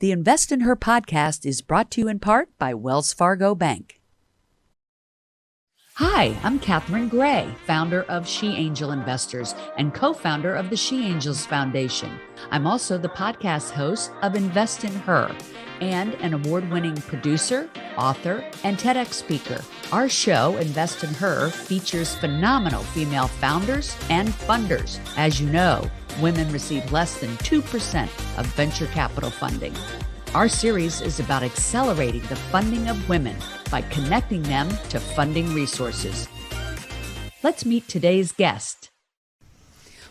The Invest in Her podcast is brought to you in part by Wells Fargo Bank. Hi, I'm Catherine Gray, founder of She Angel Investors and co-founder of the She Angels Foundation. I'm also the podcast host of Invest in Her and an award-winning producer, author, and TEDx speaker. Our show, Invest in Her, features phenomenal female founders and funders. As you know, women receive less than 2% of venture capital funding. Our series is about accelerating the funding of women by connecting them to funding resources. Let's meet today's guest.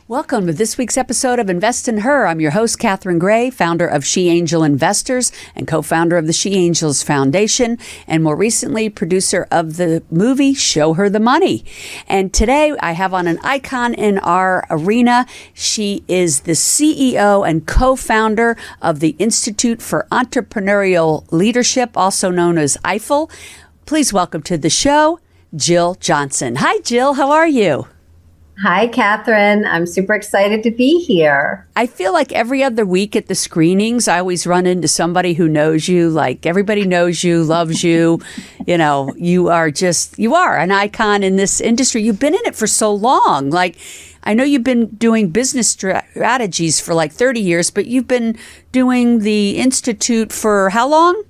Welcome to this week's episode of Invest in Her. I'm your host, Catherine Gray, founder of She Angel Investors and co-founder of the She Angels Foundation, and more recently, producer of the movie Show Her the Money. And today I have on an icon in our arena. She is the CEO and co-founder of the Institute for Entrepreneurial Leadership, also known as IFEL. Please welcome to the show, Jill Johnson. Hi, Jill. How are you? Hi, Catherine. I'm super excited to be here. I feel like every other week at the screenings, I always run into somebody who knows you. Like everybody knows you, loves you. You know, you are an icon in this industry. You've been in it for so long. Like, I know you've been doing business strategies for like 30 years, but you've been doing the Institute for how long?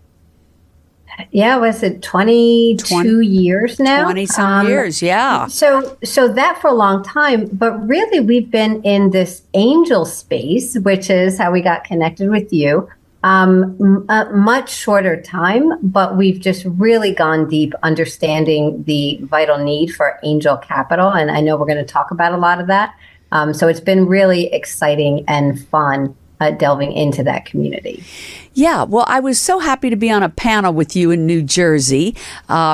Yeah, was it 22 years now? 20-some years, yeah. So that for a long time, but really we've been in this angel space, which is how we got connected with you, a much shorter time, but we've just really gone deep understanding the vital need for angel capital. And I know we're going to talk about a lot of that. So it's been really exciting and fun delving into that community. Yeah, well, I was so happy to be on a panel with you in New Jersey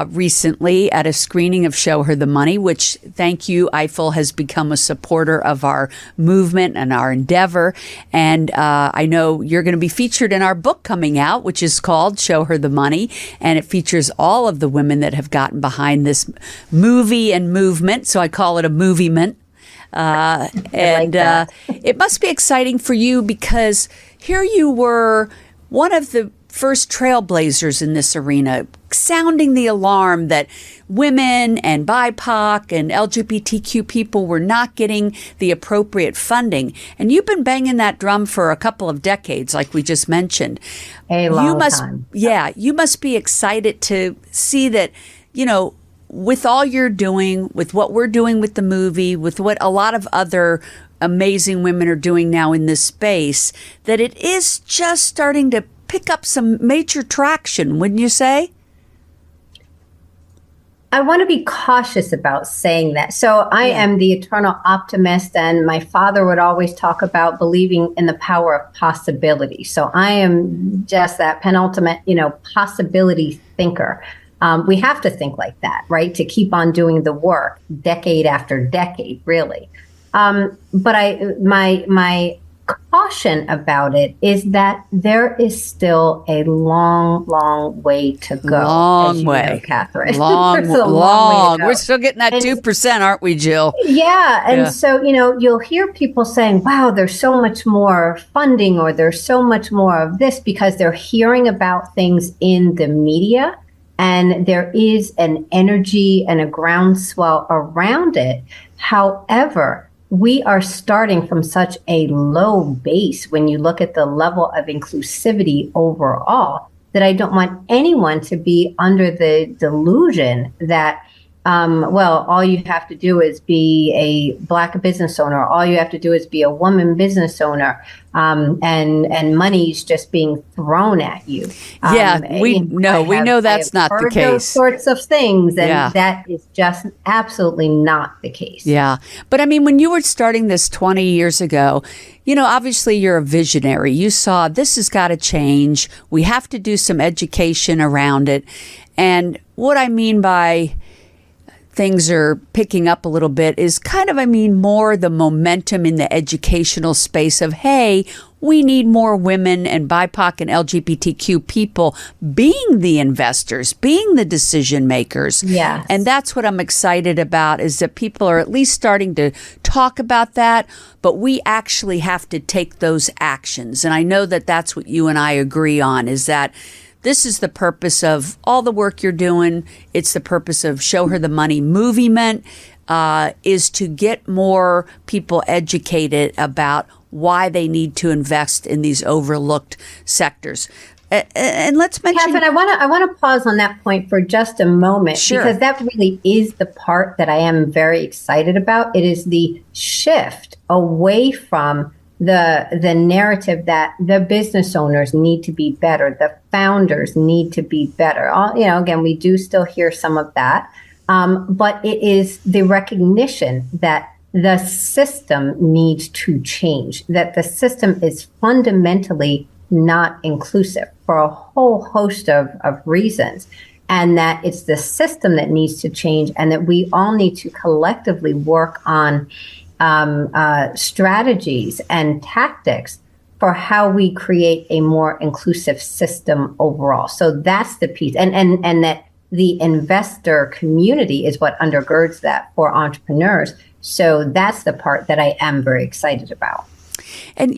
recently at a screening of Show Her the Money, which, thank you, IFEL has become a supporter of our movement and our endeavor. And I know you're going to be featured in our book coming out, which is called Show Her the Money. And it features all of the women that have gotten behind this movie and movement. So I call it a movement. It must be exciting for you because here you were, one of the first trailblazers in this arena, sounding the alarm that women and BIPOC and LGBTQ people were not getting the appropriate funding. And you've been banging that drum for a couple of decades, like we just mentioned. A long time. Yeah, you must be excited to see that, you know, with all you're doing, with what we're doing with the movie, with what a lot of other amazing women are doing now in this space, that it is just starting to pick up some major traction, wouldn't you say? I want to be cautious about saying that. So I am the eternal optimist, and my father would always talk about believing in the power of possibility. So I am just that penultimate, possibility thinker. We have to think like that, right? To keep on doing the work decade after decade, really. But my caution about it is that there is still a long, long way to go. Long way, Catherine. Long way to go. We're still getting that 2%, aren't we, Jill? Yeah. And so, you'll hear people saying, wow, there's so much more funding, or there's so much more of this, because they're hearing about things in the media. And there is an energy and a groundswell around it. However, we are starting from such a low base when you look at the level of inclusivity overall, that I don't want anyone to be under the delusion that, all you have to do is be a Black business owner. All you have to do is be a woman business owner, and money's just being thrown at you. We know that's not the case. Those sorts of things, and that is just absolutely not the case. Yeah, but I mean, when you were starting this 20 years ago, obviously you're a visionary. You saw this has got to change. We have to do some education around it, and what I mean by things are picking up a little bit is kind of, more the momentum in the educational space of, hey, we need more women and BIPOC and LGBTQ people being the investors, being the decision makers. Yes. And that's what I'm excited about, is that people are at least starting to talk about that, but we actually have to take those actions. And I know that that's what you and I agree on, is that this is the purpose of all the work you're doing. It's the purpose of Show Her the Money movement, is to get more people educated about why they need to invest in these overlooked sectors. And let's mention, Catherine, I want to pause on that point for just a moment, Sure. because that really is the part that I am very excited about. It is the shift away from the narrative that the business owners need to be better, the founders need to be better. Again, we do still hear some of that, but it is the recognition that the system needs to change, that the system is fundamentally not inclusive for a whole host of reasons, and that it's the system that needs to change, and that we all need to collectively work on strategies and tactics for how we create a more inclusive system overall. So that's the piece, and that the investor community is what undergirds that for entrepreneurs. So that's the part that I am very excited about. and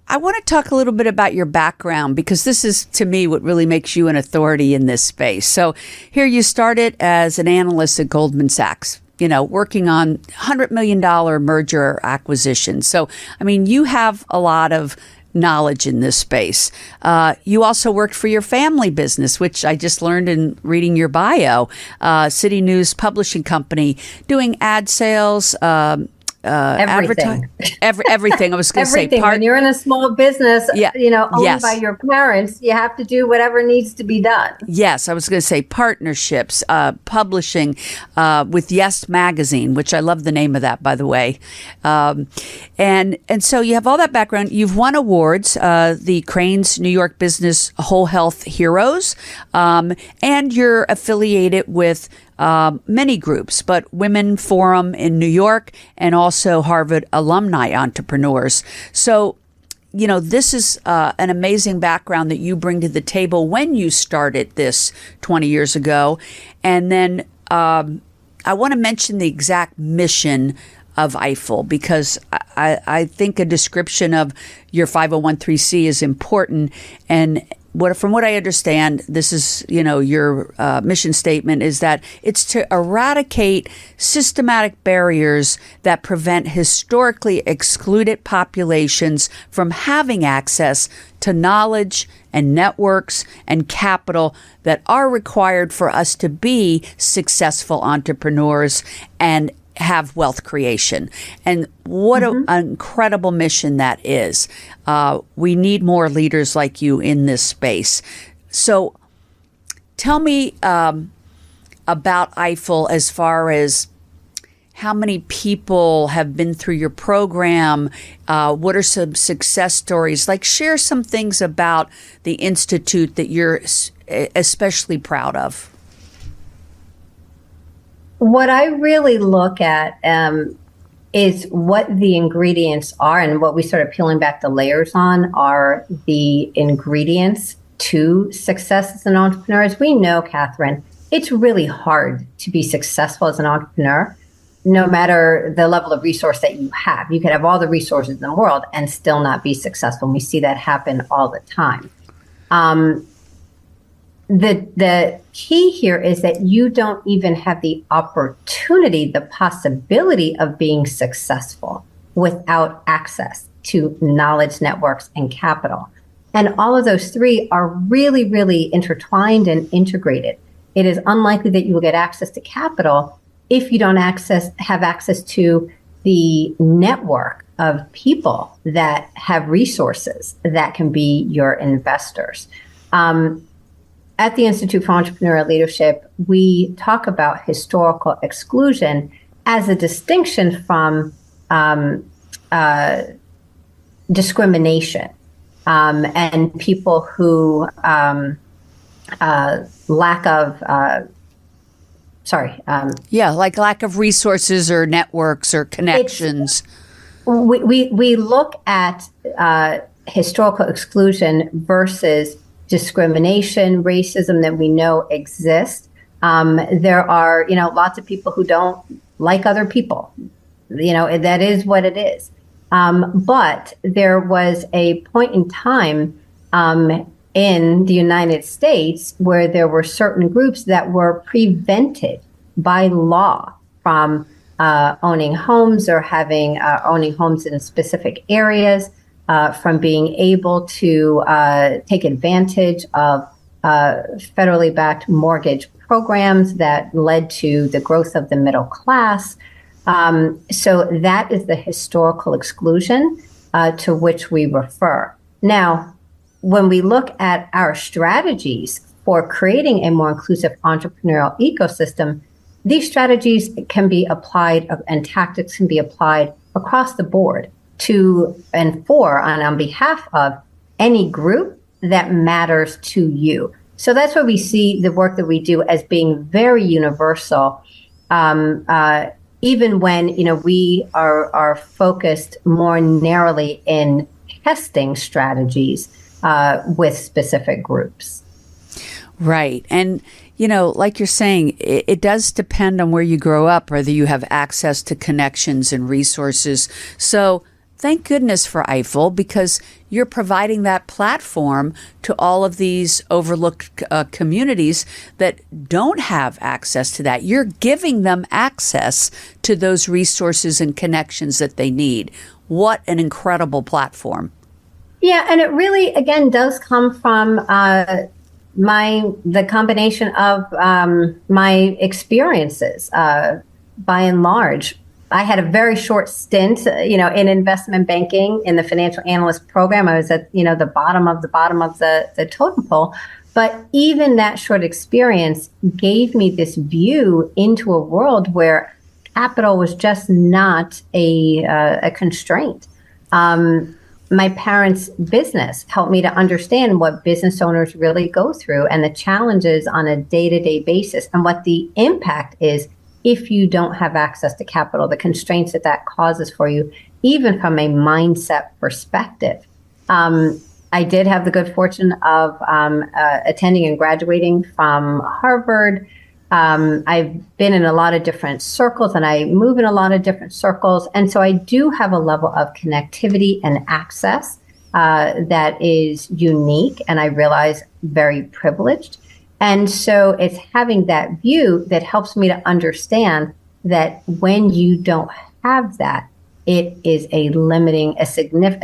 I want to talk a little bit about your background, because this is, to me, what really makes you an authority in this space. So here you started as an analyst at Goldman Sachs, working on $100 million merger acquisition. So, you have a lot of knowledge in this space. You also worked for your family business, which I just learned in reading your bio, City News Publishing Company, doing ad sales, Everything. Everything. I was going to say, when you're in a small business, owned by your parents, you have to do whatever needs to be done. Yes, I was going to say partnerships, publishing with Yes Magazine, which I love the name of that, by the way. And so you have all that background. You've won awards, the Crane's New York Business Whole Health Heroes, and you're affiliated with many groups, but Women Forum in New York and also Harvard Alumni Entrepreneurs. So, this is an amazing background that you bring to the table when you started this 20 years ago. And then I want to mention the exact mission of IFEL, because I think a description of your 501(c) is important. And from what I understand, this is, your mission statement is that it's to eradicate systematic barriers that prevent historically excluded populations from having access to knowledge and networks and capital that are required for us to be successful entrepreneurs and have wealth creation. And what an incredible mission that is. We need more leaders like you in this space. So tell me about IFEL, as far as how many people have been through your program. What are some success stories? Share some things about the Institute that you're especially proud of. What I really look at is what the ingredients are, and what we started peeling back the layers on are the ingredients to success as an entrepreneur. As we know, Catherine, it's really hard to be successful as an entrepreneur, no matter the level of resource that you have. You could have all the resources in the world and still not be successful. And we see that happen all the time. The key here is that you don't even have the opportunity, the possibility of being successful without access to knowledge, networks, and capital. And all of those three are really, really intertwined and integrated. It is unlikely that you will get access to capital if you don't have access to the network of people that have resources that can be your investors. At the Institute for Entrepreneurial Leadership, we talk about historical exclusion as a distinction from discrimination and people who lack of sorry. Yeah, like lack of resources or networks or connections. We look at historical exclusion versus discrimination, racism that we know exists. There are, lots of people who don't like other people. That is what it is. But there was a point in time in the United States where there were certain groups that were prevented by law from owning homes or having owning homes in specific areas, from being able to take advantage of federally backed mortgage programs that led to the growth of the middle class. So that is the historical exclusion to which we refer. Now, when we look at our strategies for creating a more inclusive entrepreneurial ecosystem, these strategies can be applied and tactics can be applied across the board to and for and on behalf of any group that matters to you. So that's where we see the work that we do as being very universal, even when we are focused more narrowly in testing strategies with specific groups. Right. And, like you're saying, it does depend on where you grow up, whether you have access to connections and resources. So thank goodness for IFEL, because you're providing that platform to all of these overlooked communities that don't have access to that. You're giving them access to those resources and connections that they need. What an incredible platform. Yeah, and it really, again, does come from the combination of my experiences. By and large, I had a very short stint, in investment banking in the financial analyst program. I was at, the bottom of the totem pole. But even that short experience gave me this view into a world where capital was just not a constraint. My parents' business helped me to understand what business owners really go through and the challenges on a day-to-day basis and what the impact is if you don't have access to capital, the constraints that causes for you, even from a mindset perspective. I did have the good fortune of attending and graduating from Harvard. I've been in a lot of different circles and I move in a lot of different circles. And so I do have a level of connectivity and access that is unique and I realize very privileged. And so it's having that view that helps me to understand that when you don't have that, it is a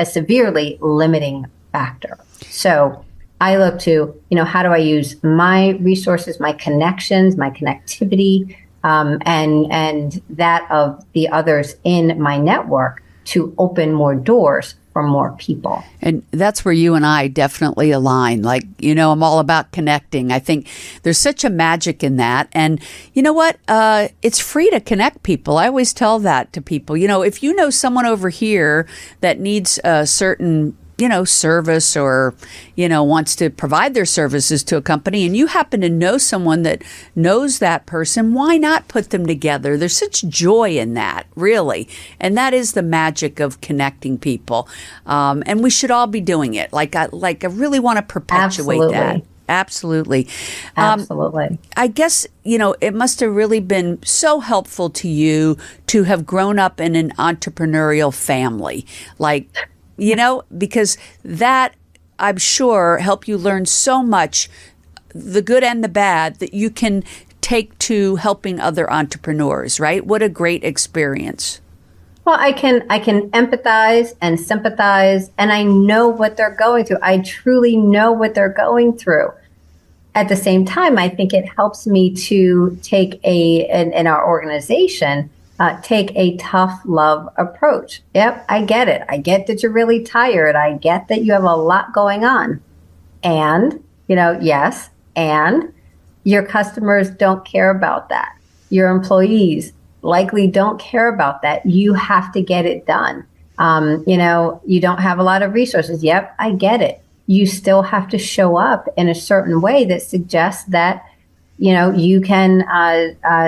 severely limiting factor. So I look to, how do I use my resources, my connections, my connectivity, and that of the others in my network to open more doors for more people. And that's where you and I definitely align. Like, I'm all about connecting. I think there's such a magic in that. And you know what? It's free to connect people. I always tell that to people. If you know someone over here that needs a certain service or, wants to provide their services to a company and you happen to know someone that knows that person, why not put them together? There's such joy in that, really. And that is the magic of connecting people. And we should all be doing it. I really want to perpetuate that. Absolutely. Absolutely. I guess, it must have really been so helpful to you to have grown up in an entrepreneurial family. Because that, I'm sure, helped you learn so much, the good and the bad, that you can take to helping other entrepreneurs, right? What a great experience. Well, I can empathize and sympathize, and I know what they're going through. I truly know what they're going through. At the same time, I think it helps me to take in our organization, take a tough love approach. Yep, I get it. I get that you're really tired. I get that you have a lot going on. And, yes, and your customers don't care about that. Your employees likely don't care about that. You have to get it done. You don't have a lot of resources. Yep, I get it. You still have to show up in a certain way that suggests that you can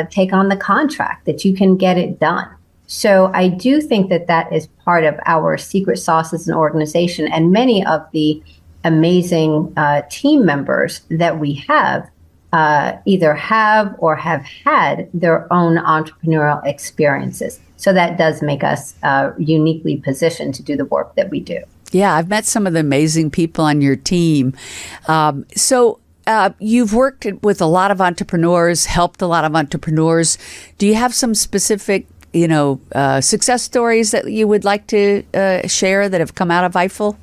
take on the contract, that you can get it done. So I do think that that is part of our secret sauce as an organization. And many of the amazing team members that we have either have or have had their own entrepreneurial experiences. So that does make us uniquely positioned to do the work that we do. Yeah, I've met some of the amazing people on your team. So you've worked with a lot of entrepreneurs, helped a lot of entrepreneurs. Do you have some specific, success stories that you would like to share that have come out of IFEL?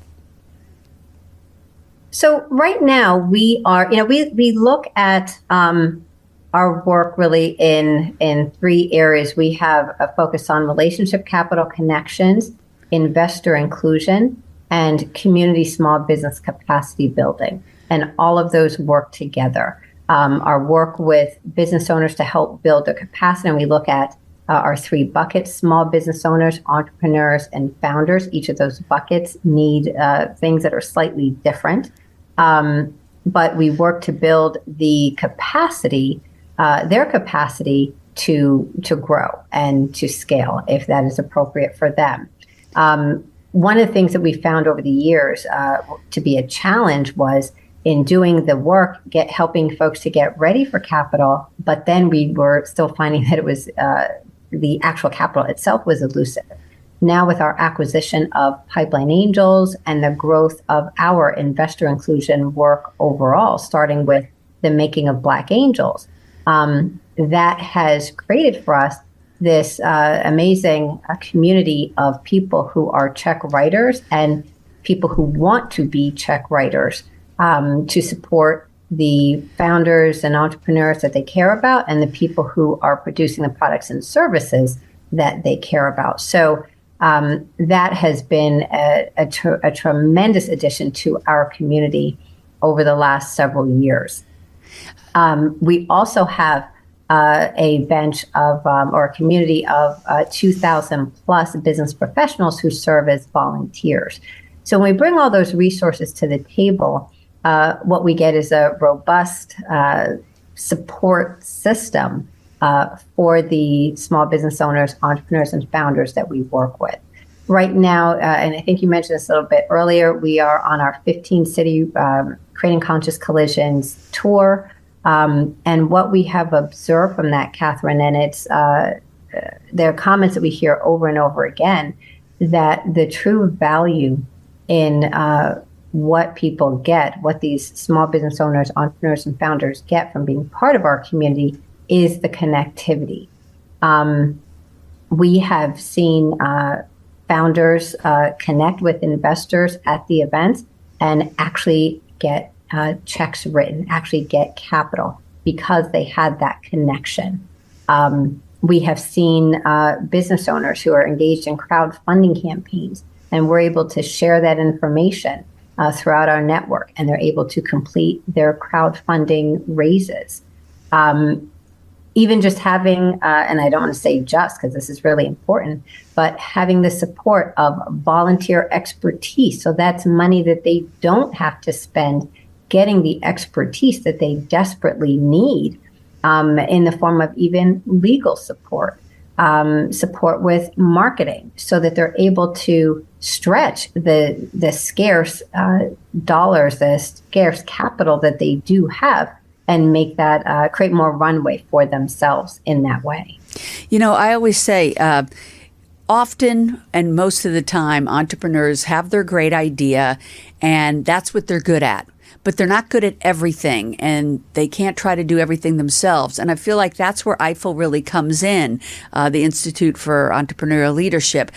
So right now we are, we look at our work really in three areas. We have a focus on relationship capital connections, investor inclusion, and community small business capacity building. And all of those work together. Our work with business owners to help build their capacity. And we look at our three buckets: small business owners, entrepreneurs, and founders. Each of those buckets need things that are slightly different. But we work to build the capacity, their capacity to grow and to scale if that is appropriate for them. One of the things that we found over the years to be a challenge was in doing the work, helping folks to get ready for capital, but then we were still finding that it was the actual capital itself was elusive. Now with our acquisition of Pipeline Angels and the growth of our investor inclusion work overall, starting with the making of Black Angels, that has created for us this amazing community of people who are check writers and people who want to be check writers to support the founders and entrepreneurs that they care about and the people who are producing the products and services that they care about. So that has been a tremendous addition to our community over the last several years. We also have a bench of or a community of 2,000 plus business professionals who serve as volunteers. So when we bring all those resources to the table, what we get is a robust support system for the small business owners, entrepreneurs, and founders that we work with. Right now, and I think you mentioned this a little bit earlier, we are on our 15-city Creating Conscious Collisions tour. And what we have observed from that, Catherine, and it's there are comments that we hear over and over again, that the true value in what people get, what these small business owners, entrepreneurs, and founders get from being part of our community is the connectivity. We have seen founders connect with investors at the events and actually get checks written, actually get capital because they had that connection. We have seen business owners who are engaged in crowdfunding campaigns, and we're able to share that information throughout our network, and they're able to complete their crowdfunding raises. Even just having, and I don't want to say just because this is really important, but having the support of volunteer expertise. So that's money that they don't have to spend getting the expertise that they desperately need in the form of even legal support, support with marketing, so that they're able to stretch the scarce dollars, the scarce capital that they do have, and make that create more runway for themselves in that way. I always say, often and most of the time, entrepreneurs have their great idea, and that's what they're good at. But they're not good at everything, and they can't try to do everything themselves. And I feel like that's where IFEL really comes in, the Institute for Entrepreneurial Leadership,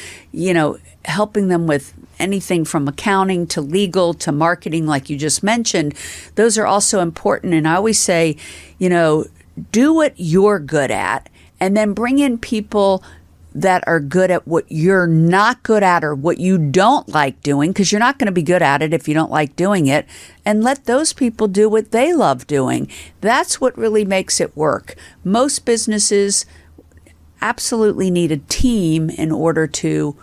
helping them with anything from accounting to legal to marketing, like you just mentioned. Those are also important. And I always say, do what you're good at, and then bring in people that are good at what you're not good at or what you don't like doing, because you're not going to be good at it if you don't like doing it, and let those people do what they love doing. That's what really makes it work. Most businesses absolutely need a team in order to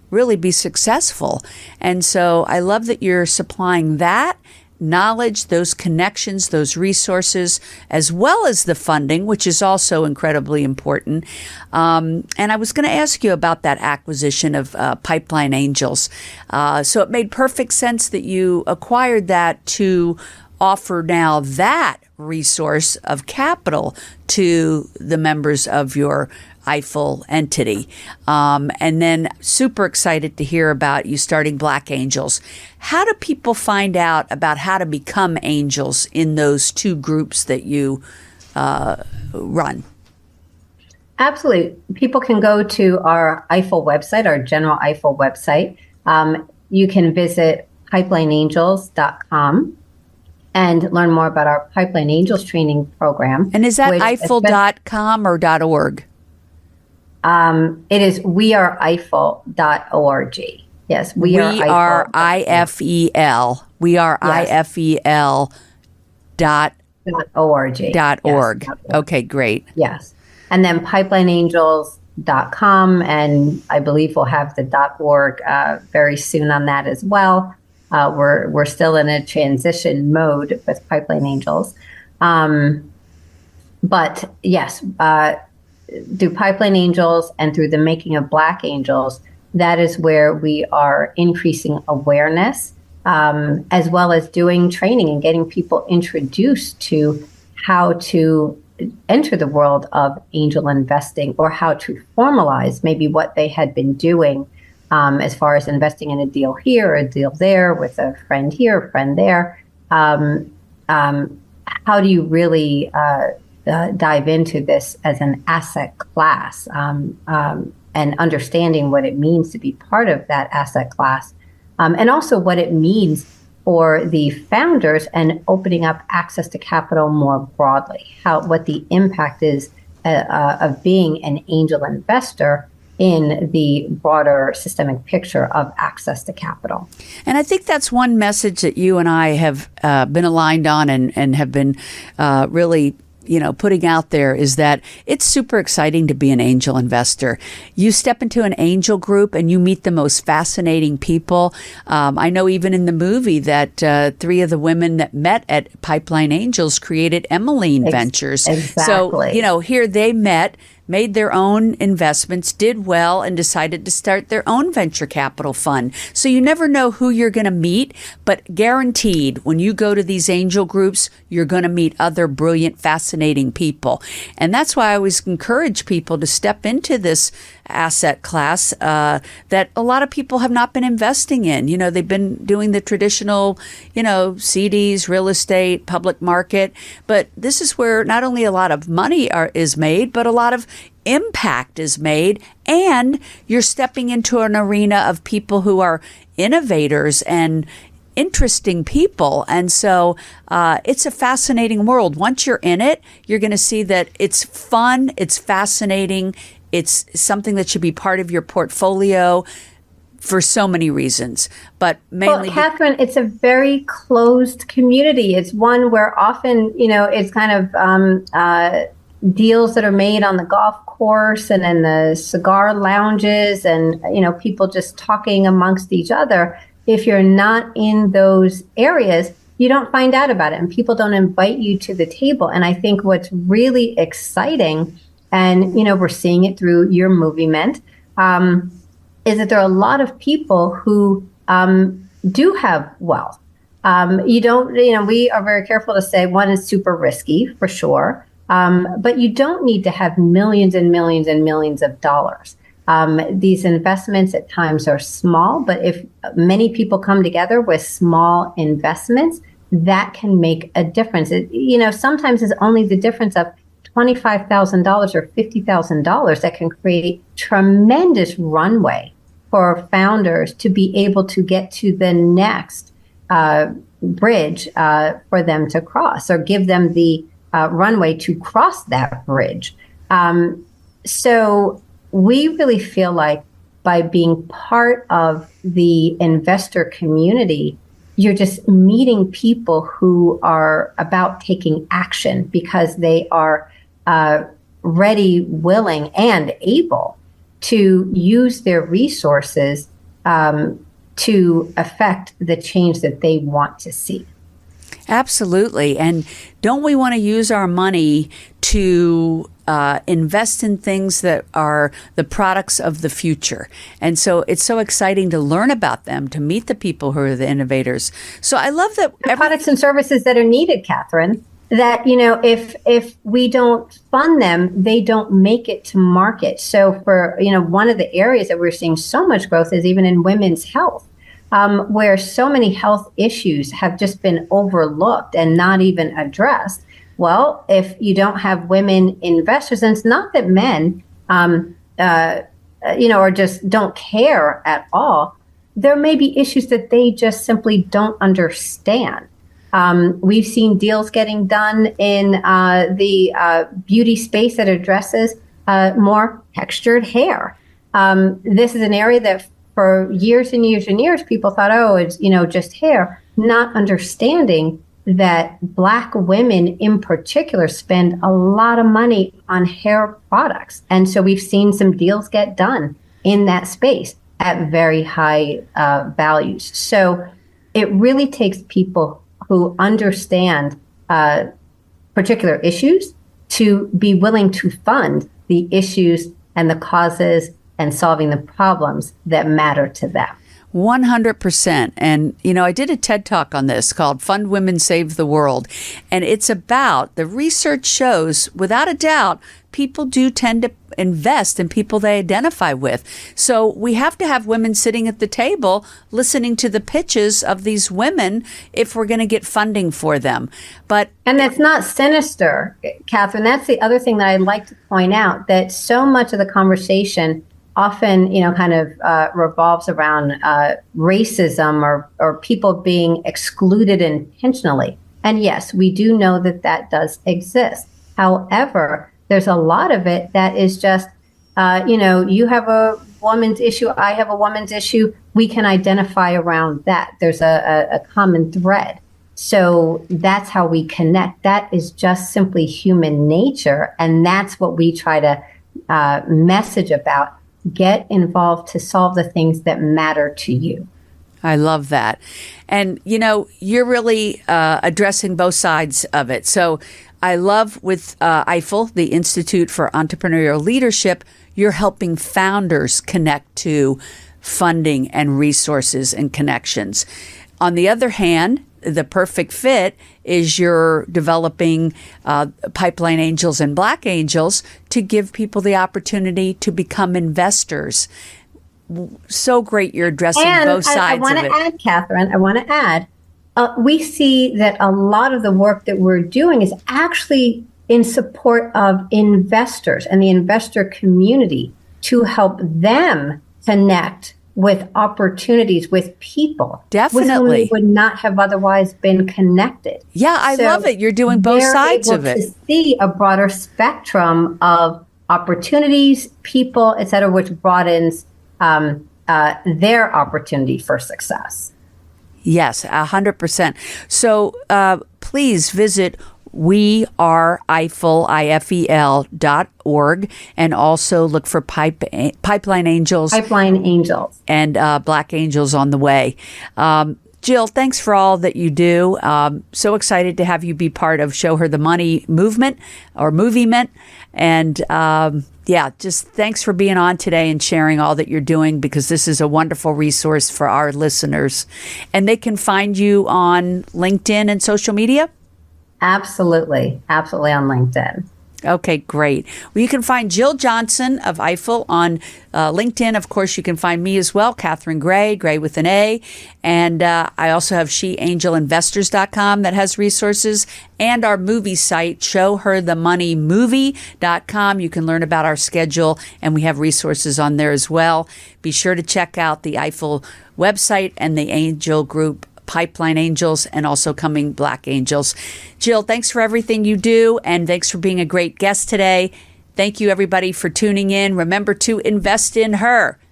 really be successful. And so I love that you're supplying that, knowledge, those connections, those resources, as well as the funding, which is also incredibly important. And I was going to ask you about that acquisition of Pipeline Angels. So it made perfect sense that you acquired that to offer now that resource of capital to the members of your IFEL entity. And then super excited to hear about you starting Black Angels. How do people find out about how to become angels in those two groups that you run? Absolutely. People can go to our IFEL website, our general IFEL website. You can visit pipelineangels.com and learn more about our Pipeline Angels training program. And is that ifel.com or .org? It is weareifel.org. Yes, we are IFEL. We are IFEL .org. .org. Okay, great. Yes. And then pipelineangels.com, and I believe we'll have the .org very soon on that as well. We're still in a transition mode with Pipeline Angels. But yes, through Pipeline Angels and through the making of Black Angels, that is where we are increasing awareness, as well as doing training and getting people introduced to how to enter the world of angel investing, or how to formalize maybe what they had been doing, as far as investing in a deal here, a deal there, with a friend here, a friend there. How do you really dive into this as an asset class, and understanding what it means to be part of that asset class, and also what it means for the founders and opening up access to capital more broadly, what the impact is of being an angel investor in the broader systemic picture of access to capital. And I think that's one message that you and I have been aligned on and have been really putting out there, is that it's super exciting to be an angel investor. You step into an angel group and you meet the most fascinating people. I know even in the movie that 3 of the women that met at Pipeline Angels created Emmeline Ventures. Exactly. So, here they met, made their own investments, did well, and decided to start their own venture capital fund. So you never know who you're going to meet, but guaranteed, when you go to these angel groups, you're going to meet other brilliant, fascinating people. And that's why I always encourage people to step into this asset class that a lot of people have not been investing in. They've been doing the traditional, CDs, real estate, public market. But this is where not only a lot of money is made, but a lot of impact is made. And you're stepping into an arena of people who are innovators and interesting people. And so it's a fascinating world. Once you're in it, you're going to see that it's fun, it's fascinating, it's something that should be part of your portfolio for so many reasons, but mainly. Well, Catherine, it's a very closed community. It's one where often, it's kind of deals that are made on the golf course and in the cigar lounges, and, people just talking amongst each other. If you're not in those areas, you don't find out about it, and people don't invite you to the table. And I think what's really exciting, and, we're seeing it through your movement, is that there are a lot of people who do have wealth. We are very careful to say one is super risky for sure, but you don't need to have millions and millions and millions of dollars. These investments at times are small, but if many people come together with small investments, that can make a difference. Sometimes it's only the difference of $25,000 or $50,000 that can create tremendous runway for founders to be able to get to the next bridge for them to cross, or give them the runway to cross that bridge. So we really feel like by being part of the investor community, you're just meeting people who are about taking action because they are ready, willing, and able to use their resources to affect the change that they want to see. Absolutely. And don't we want to use our money to invest in things that are the products of the future? And so it's so exciting to learn about them, to meet the people who are the innovators. So I love that products and services that are needed, Catherine, that, if we don't fund them, they don't make it to market. So for, one of the areas that we're seeing so much growth is even in women's health, where so many health issues have just been overlooked and not even addressed. Well, if you don't have women investors, and it's not that men, or just don't care at all, there may be issues that they just simply don't understand. We've seen deals getting done in the beauty space that addresses more textured hair. This is an area that for years and years and years, people thought, oh, it's, just hair, not understanding that Black women in particular spend a lot of money on hair products. And so we've seen some deals get done in that space at very high values. So it really takes people who understand particular issues to be willing to fund the issues and the causes and solving the problems that matter to them. 100%. And, I did a TED Talk on this called Fund Women Save the World. And it's about, the research shows, without a doubt, people do tend to invest in people they identify with. So we have to have women sitting at the table listening to the pitches of these women if we're going to get funding for them. And that's not sinister, Catherine. That's the other thing that I'd like to point out, that so much of the conversation often, revolves around racism or people being excluded intentionally. And yes, we do know that does exist. However, there's a lot of it that is just, you have a woman's issue, I have a woman's issue. We can identify around that. There's a common thread. So that's how we connect. That is just simply human nature. And that's what we try to message about. Get involved to solve the things that matter to you. I love that. And, you're really addressing both sides of it. So I love with IFEL, the Institute for Entrepreneurial Leadership, you're helping founders connect to funding and resources and connections. On the other hand, the perfect fit is you're developing pipeline angels and black angels to give people the opportunity to become investors. So great you're addressing both sides of it. I want to add, Catherine, we see that a lot of the work that we're doing is actually in support of investors and the investor community to help them connect with opportunities, with people. Definitely. With whom they would not have otherwise been connected. Yeah, I love it. You're doing both sides of it. To see a broader spectrum of opportunities, people, et cetera, which broadens their opportunity for success. Yes, 100%. So please visit weareifel.org and also look for Pipeline Angels. Pipeline Angels. And Black Angels on the way. Jill, thanks for all that you do. So excited to have you be part of Show Her the Money movement or movement. And just thanks for being on today and sharing all that you're doing, because this is a wonderful resource for our listeners. And they can find you on LinkedIn and social media? Absolutely on LinkedIn. Okay, great. Well, you can find Jill Johnson of IFEL on LinkedIn. Of course, you can find me as well, Catherine Gray with an A. And I also have sheangelinvestors.com that has resources, and our movie site, showherthemoneymovie.com. You can learn about our schedule, and we have resources on there as well. Be sure to check out the IFEL website and the Angel Group Pipeline Angels, and also coming Black Angels. Jill, thanks for everything you do, and thanks for being a great guest today. Thank you, everybody, for tuning in. Remember to invest in her.